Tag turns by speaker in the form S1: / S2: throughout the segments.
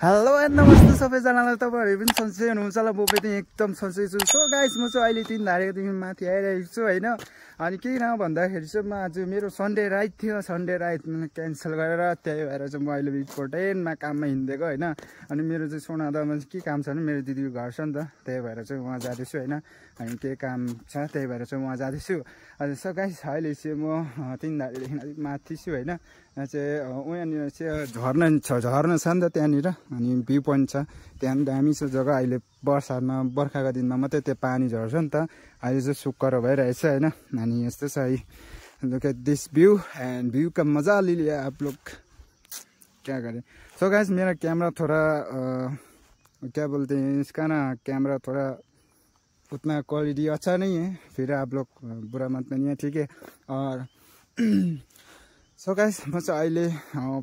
S1: Hello and नमस्ते सबैजनालाई। तपाईँहरू पनि सन्चै हुनुहुन्छ होला, म पनि एकदम सन्चै छु। सो गाइस, म चाहिँ अहिले 3 धारेकोदेखि माथि आइरहेको छु होइन। अनि केही न भन्दाखेरि चाहिँ म आज मेरो सन्डे राइड थियो, सन्डे राइड क्यान्सल गरेर त्यही भएर चाहिँ म अहिले इम्पोर्टेन्टमा काममा हिँडेको होइन। अनि मेरो चाहिँ सोनादामा चाहिँ के काम छ भने मेरो दिदीको घर छ नि त, त्यही भएर चाहिँ उहाँ जाँदैछु होइन। अनि केही काम छ त्यही भएर चाहिँ उहाँ जाँदैछु। अनि सो गाइस, अहिले चाहिँ म 3 धारेदेखि अलिक माथि छु होइन। यहाँ चाहिँ उहाँनिर चाहिँ झर्ना छ नि त त्यहाँनिर, अनि भ्यू पोइन्ट छ त्यहाँ दामी छ जग्गा। अहिले बर्खाको दिनमा मात्रै त्यो पानी झर्छ नि त, अहिले चाहिँ सुक्खर भइरहेछ होइन। अनि यस्तो छ है, look at this view and view का मजा ले लिया आप लोग, क्या करें। सो गाइस, मेरा कैमरा थोड़ा क्या बोलते हैं इसका ना, कैमरा थोड़ा उतना क्वालिटी अच्छा नहीं है, फिर आप लोग बुरा मत मानिए, ठीक है। और सो गाइस, म चाहिँ अहिले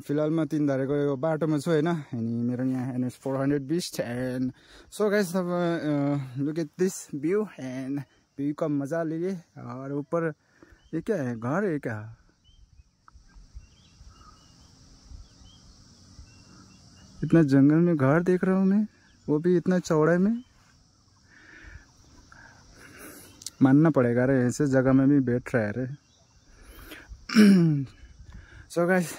S1: फिलहाल म 3 धारेको यो बाटोमा छु होइन। अनि मेरो यहाँ NS 420 एन्ड सो गाइस, तपाईँ look at this view and view का मजा लीजिए। और ऊपर ये क्या है, घर है क्या? इतना जंगल में घर देख रहा हूँ मैं, वो भी इतना चौड़ाई में। मानना पड़ेगा रे, ऐसे जगह में भी बैठ रहा है रे। सो गाइस,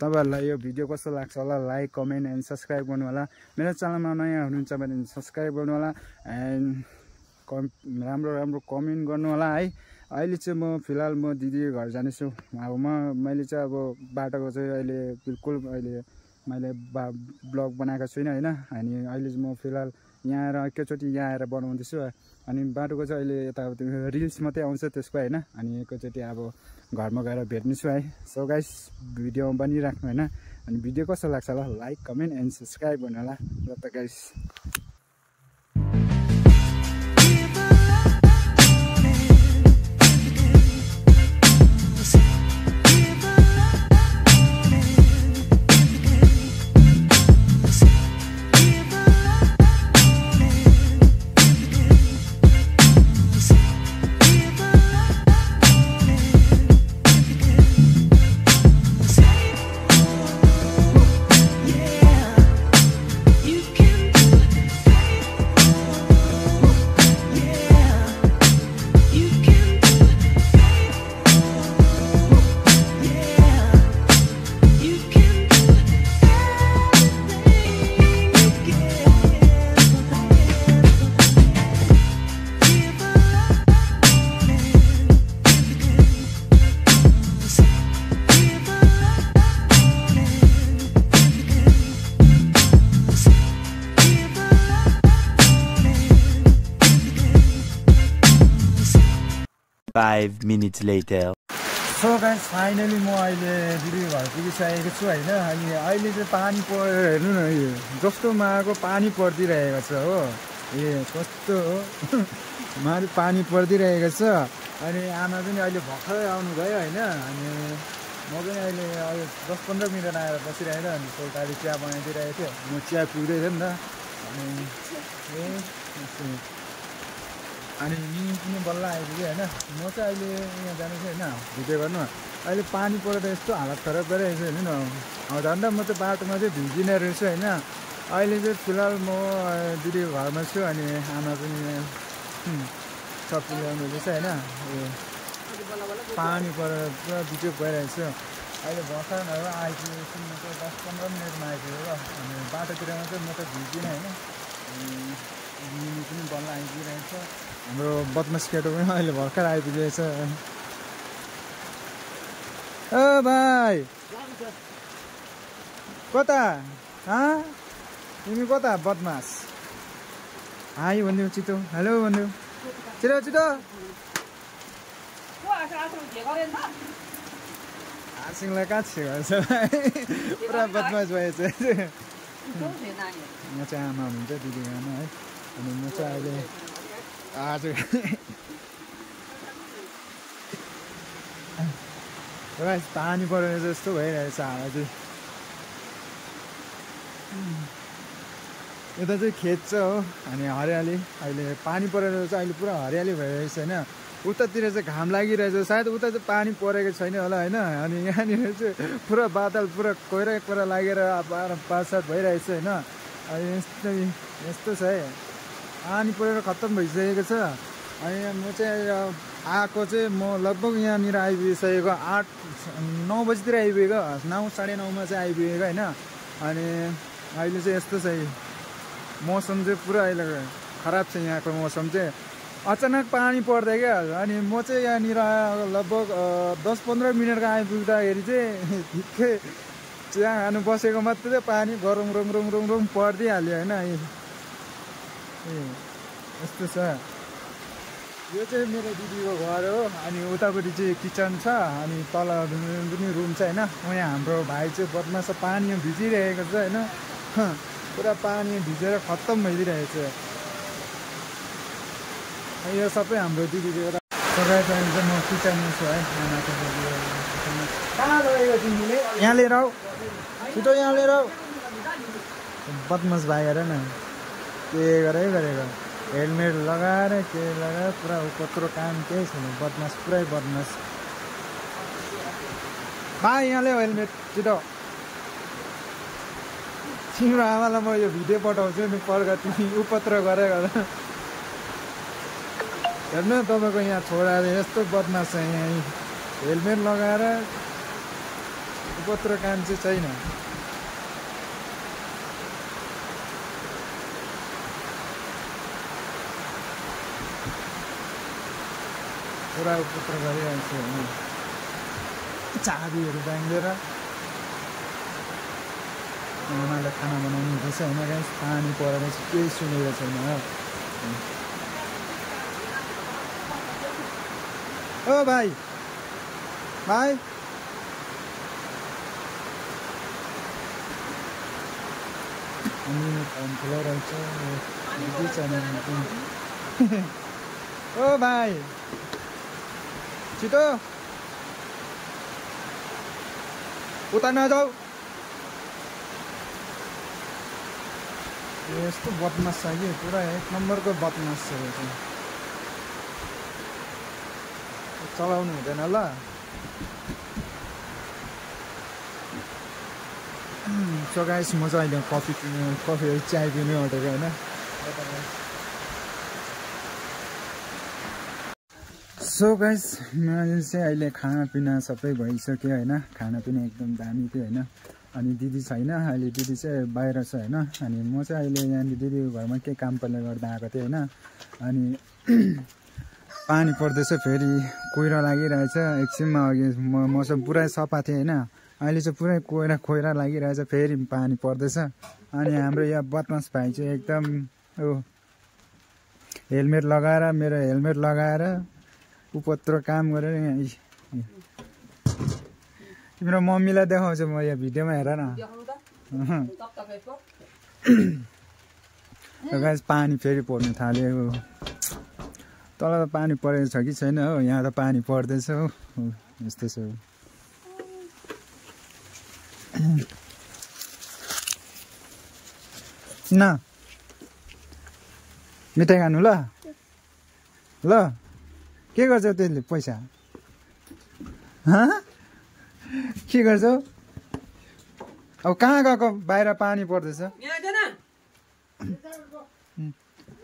S1: तपाईहरुलाई यो भिडियो कस्तो लाग्छ होला, लाइक कमेन्ट एन्ड सब्स्क्राइब गर्नु होला। मेरो च्यानलमा नयाँ हुनुहुन्छ भने सब्स्क्राइब गर्नु होला एन्ड राम्रो कमेन्ट गर्नु होला है। अहिले चाहिँ म फिलहाल म दिदीको घर जानेछु। अब मैले चाहिँ अब बाटोको चाहिँ अहिले बिल्कुल मैले ब्लग बनाएको छुइनँ होइन। अनि अहिले चाहिँ म फिलहाल यहाँ आएर एकैचोटि यहाँ आएर बनाउँदैछु। अनि बाटोको चाहिँ अहिले यताउति रिल्स मात्रै आउँछ त्यसको होइन। अनि एकैचोटि अब घरमा गएर भेट्नेछु है। सो गाइस, भिडियो बनिराख्नु होइन। अनि भिडियो कस्तो लाग्छ होला, लाइक कमेन्ट एन्ड सब्स्क्राइब गर्नु होला। ल त guys,
S2: Five minutes later.
S1: So guys, finally म अहिले दिदीको घर पुगिसकेको छु होइन। अनि अहिले चाहिँ पानी हेर्नु न, यो जस्तो माको पानी परिदिरहेको छ हो, ए कस्तो हो माथि पानी परिदिरहेको छ। अनि आमा पनि अहिले भर्खरै आउनुभयो होइन। अनि म पनि अहिले 10-15 मिनट आएर बसिरहेको अनि सोल्टाले चिया बनाइदिइरहेको थियो, म चिया पिउँदै थिएँ नि त। अनि मिनी पनि बल्ल आइपुग्यो होइन। म चाहिँ अहिले यहाँ जानु चाहिँ होइन भिडियो गर्नु। अहिले पानी परेर यस्तो हालत खराब गरिरहेको छ हेर्नु न। झन्डा म चाहिँ बाटोमा चाहिँ भिजिने रहेछु होइन। अहिले चाहिँ फिलहाल म दिदीको घरमा छु। अनि आमा पनि सब्जी ल्याउनु रहेछ होइन। पानी परेर पुरा बिजोक भइरहेको छु। अहिले भर्खर आइपुगेको म चाहिँ 10-15 मिनटमा आइपुगेको। अनि बाटोतिरमा चाहिँ म त भिजिनँ होइन। मिनी पनि बल्ल आइपुगिरहेको छ। हाम्रो बदमास केटो पनि अहिले भर्खर आइपुगेको छ। ओ भाइ, कता तिमी कता बदमास? हाई भनिदेऊ छिटो, हेलो भनिदेऊ छिटो छिटो। हाँसिङलाई कहाँ छिर्छ पुरा बदमास भएछ। म चाहिँ आमा हुनुहुन्छ दिदीको आमा है। अनि म चाहिँ अहिले हजुर पानी परेर जस्तो भइरहेछ हावा चाहिँ। यता चाहिँ खेत छ हो। अनि हरियाली अहिले पानी परेर चाहिँ अहिले पुरा हरियाली भइरहेछ होइन। उतातिर चाहिँ घाम लागिरहेछ सायद उता चाहिँ पानी परेको छैन होला होइन अनि यहाँनिर चाहिँ पुरा बादल पुरा कोइरा लागेर पारसाद भइरहेछ होइन अनि यस्तो छ है पानी परेर खत्तम भइसकेको छ अनि म चाहिँ आएको चाहिँ म लगभग यहाँनिर आइपुगिसकेको 8-9 बजीतिर आइपुगेको 9 साढे 9मा चाहिँ आइपुगेको होइन अनि अहिले चाहिँ यस्तो छ मौसम चाहिँ पुरा अहिले खराब छ यहाँको मौसम चाहिँ अचानक पानी पर्दै क्या अनि म चाहिँ यहाँनिर लगभग 10-15 मिनटको आइपुग्दाखेरि चाहिँ ठिकै चिया खानु बसेको मात्रै पानी गरौँ रङ परिदिइहाल्यो होइन यस्तो छ यो चाहिँ मेरो दिदीको घर हो अनि उतापट्टि चाहिँ किचन छ अनि तल पनि रुम छ होइन यहाँ हाम्रो भाइ चाहिँ बदमास पानी भिजिरहेको छ होइन पुरा पानी भिजेर खत्तम भइदिइरहेछ यो सबै हाम्रो दिदीको एउटा सघाइ चाहिँ म किचनमा छु है कहाँ लगेको तिमीले यहाँ लिएर आऊ छिटो यहाँ लिएर आऊ बदमास भाइ हेर न के गरेको हेलमेट लगाएर के लगाएर पुरा कत्रो काम केही छैन बदमास पुरै बदमास भाइ यहाँ ल्याऊ हेलमेट छिटो तिम्रो आमालाई म यो भिडियो पठाउँछु नि पर्खा तिमी उपत्र गरेको हेर्नु तपाईँको यहाँ छोराले यस्तो बदमास छ यहाँ हेलमेट लगाएर उपत्र काम चाहिँ छैन पुरा उपत्र गरिरहेको छु होइन चाबीहरू बाँधेर आमाले खाना बनाउनु हुँदैछ होइन गाइस पानी परेर चाहिँ केही सुनेको छैन ओ भाइ अनि फोन खुलाइरहेछ ओ भाइ छिटो उता नजाऊ यस्तो बदमास छ कि पुरा 1 नम्बरको बदमास छ यो चाहिँ चलाउनु हुँदैन ल सो गाइस म चाहिँ अहिले कफी चाय पिउनु आँटेको होइन सो गाइस मैले चाहिँ अहिले खानापिना सबै भइसक्यो होइन खानापिना एकदम दामी थियो होइन अनि दिदी छैन अहिले दिदी चाहिँ बाहिर छ होइन अनि म चाहिँ अहिले यहाँनिर दिदीको घरमा केही काम पर्ने गर्दा आएको थिएँ होइन अनि पानी पर्दैछ फेरि कोइरा लागिरहेछ एकछिनमा अघि मौसम पुरै सफा थियो होइन अहिले चाहिँ पुरै कोइरा लागिरहेछ फेरि पानी पर्दैछ अनि हाम्रो यहाँ बदमास भाइ चाहिँ एकदम हेलमेट लगाएर मेरो हेलमेट लगाएर उपत्र काम गरेर तिम्रो मम्मीलाई देखाउँछु म यो भिडियोमा हेर न गाइस पानी फेरि पर्नु थाल्यो तल त पानी परेको छ कि छैन हो यहाँ त पानी पर्दैछ हो यस्तो छ न मिठाई खानु ल के गर्छौ त्यसले पैसा के गर्छौ अब कहाँ गएको बाहिर पानी पर्दैछ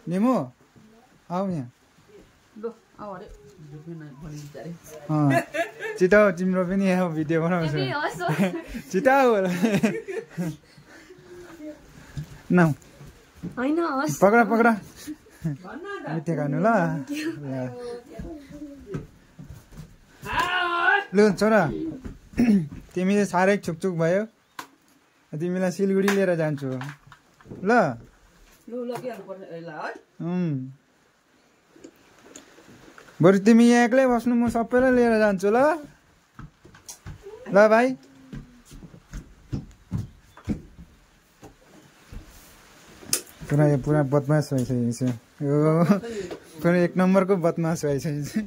S1: निमु आऊ यहाँ छिटो तिम्रो पनि यहाँ भिडियो बनाउँछु छिटो न पक्रा मिठे खानु ल लु छोरा तिमी चाहिँ साह्रै छुकछुक भयो तिमीलाई सिलगढी लिएर जान्छु ल बरु तिमी यहाँ एक्लै बस्नु म सबैलाई लिएर जान्छु ल भाइ पुरा बदमास भइसकेको छ यो पुरा 1 नम्बरको बदमास भइसकेको छ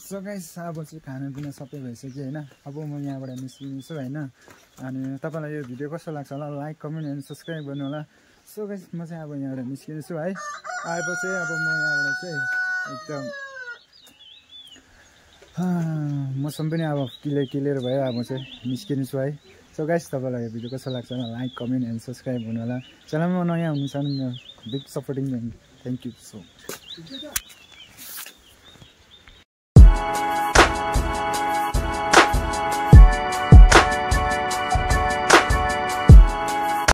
S1: सो गाइस अब चाहिँ खानापिना सबै भइसक्यो होइन अब म यहाँबाट निस्किन्छु होइन अनि तपाईँलाई यो भिडियो कस्तो लाग्छ होला लाइक कमेन्ट एन्ड सब्सक्राइब गर्नु होला सो गाइस म चाहिँ अब यहाँबाट निस्किन्छु है आएपछि अब म यहाँबाट चाहिँ एकदम मौसम पनि अब क्लियर भयो अब चाहिँ निस्किन्छु है सो गाइस तपाईँलाई भिडियो कस्तो लाग्छ लाइक कमेन्ट एन्ड सब्सक्राइब हुनु होला च्यानलमा नयाँ हुनुहुन्छ भने big supporting thank you so much